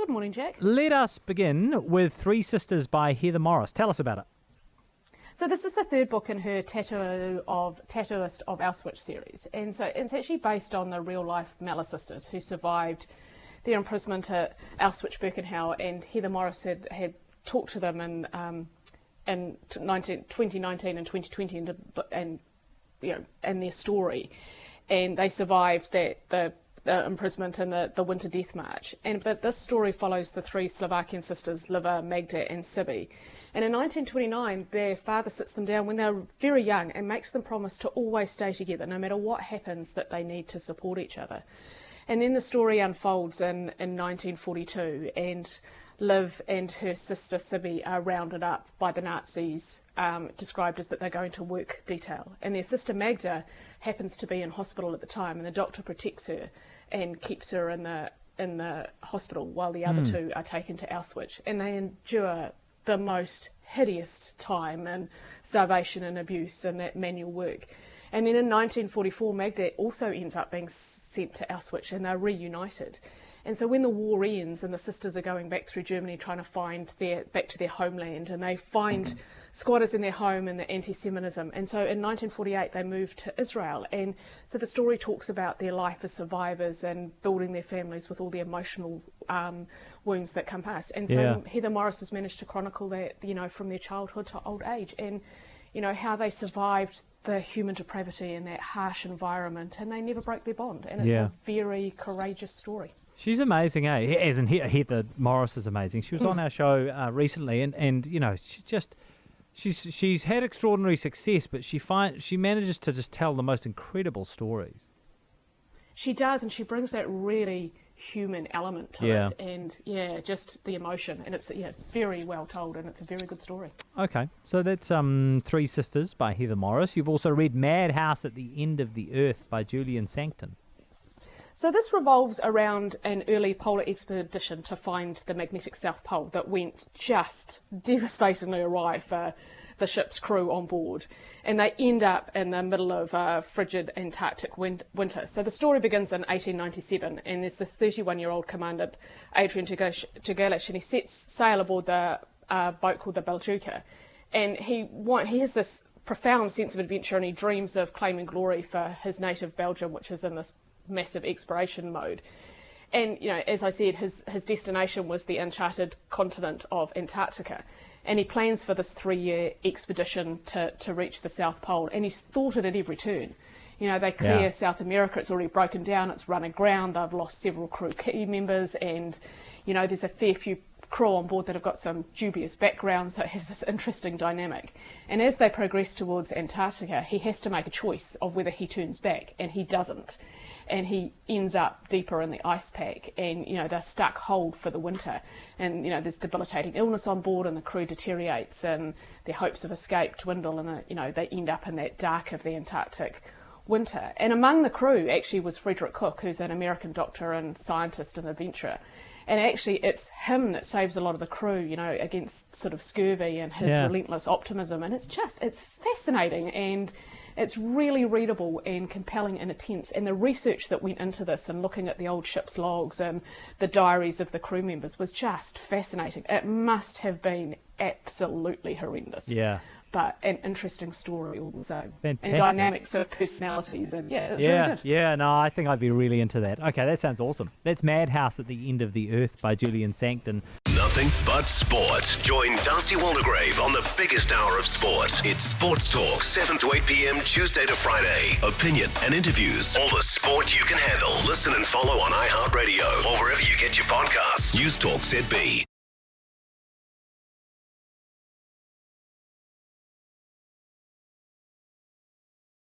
Good morning, Jack. Let us begin with Three Sisters by Heather Morris. Tell us about it. So this is the third book in her Tattooist of Auschwitz series. And so it's actually based on the real-life Mala sisters who survived their imprisonment at Auschwitz-Birkenau, and Heather Morris had talked to them in 2019 and 2020 and their story. And they survived the imprisonment and the Winter Death March. But this story follows the three Slovakian sisters, Liva, Magda and Sibi. And in 1929, their father sits them down when they're very young and makes them promise to always stay together, no matter what happens, that they need to support each other. And then the story unfolds in 1942, and Liv and her sister Sibi are rounded up by the Nazis, described as that they're going to work detail. And their sister Magda happens to be in hospital at the time, and the doctor protects her and keeps her in the hospital while the other two are taken to Auschwitz. And they endure the most hideous time and starvation and abuse and that manual work. And then in 1944, Magda also ends up being sent to Auschwitz, and they're reunited. And so when the war ends and the sisters are going back through Germany trying to find back to their homeland, and they find squatters in their home and the anti-Semitism. And so in 1948 they moved to Israel. And so the story talks about their life as survivors and building their families with all the emotional wounds that come past. And so Heather Morris has managed to chronicle that, from their childhood to old age, and how they survived the human depravity in that harsh environment, and they never broke their bond. And it's a very courageous story. She's amazing, eh? As in Heather Morris is amazing. She was on our show recently, and she's had extraordinary success, but she manages to just tell the most incredible stories. She does, and she brings that really human element to it, and just the emotion, and it's very well told, and it's a very good story. Okay, so that's Three Sisters by Heather Morris. You've also read Madhouse at the End of the Earth by Julian Sancton. So this revolves around an early polar expedition to find the magnetic South Pole that went just devastatingly awry for the ship's crew on board. And they end up in the middle of a frigid Antarctic winter. So the story begins in 1897, and there's the 31-year-old Commandant Adrian Tagalish, and he sets sail aboard the boat called the Belgica. And he has this profound sense of adventure, and he dreams of claiming glory for his native Belgium, which is in this massive exploration mode. And as I said, his destination was the uncharted continent of Antarctica, and he plans for this 3-year expedition to reach the South Pole, and he's thought it at every turn. They clear South America, it's already broken down, it's run aground, they've lost several crew members, and there's a fair few crew on board that have got some dubious backgrounds, so it has this interesting dynamic. And as they progress towards Antarctica, he has to make a choice of whether he turns back, and he doesn't. And he ends up deeper in the ice pack, and they're stuck hold for the winter, and there's debilitating illness on board, and the crew deteriorates, and their hopes of escape dwindle, and they end up in that dark of the Antarctic winter. And among the crew actually was Frederick Cook, who's an American doctor and scientist and adventurer, and actually it's him that saves a lot of the crew against sort of scurvy and his relentless optimism. And it's fascinating, and it's really readable and compelling and intense. And the research that went into this and looking at the old ship's logs and the diaries of the crew members was just fascinating. It must have been absolutely horrendous. Yeah. But an interesting story also. Fantastic. And dynamics of personalities. And it's really good. Yeah, no, I think I'd be really into that. Okay, that sounds awesome. That's Madhouse at the End of the Earth by Julian Sancton. Nothing but sport. Join Darcy Waldegrave on the biggest hour of sport. It's Sports Talk, 7 to 8 p.m. Tuesday to Friday. Opinion and interviews. All the sport you can handle. Listen and follow on iHeartRadio or wherever you get your podcasts. News Talk ZB.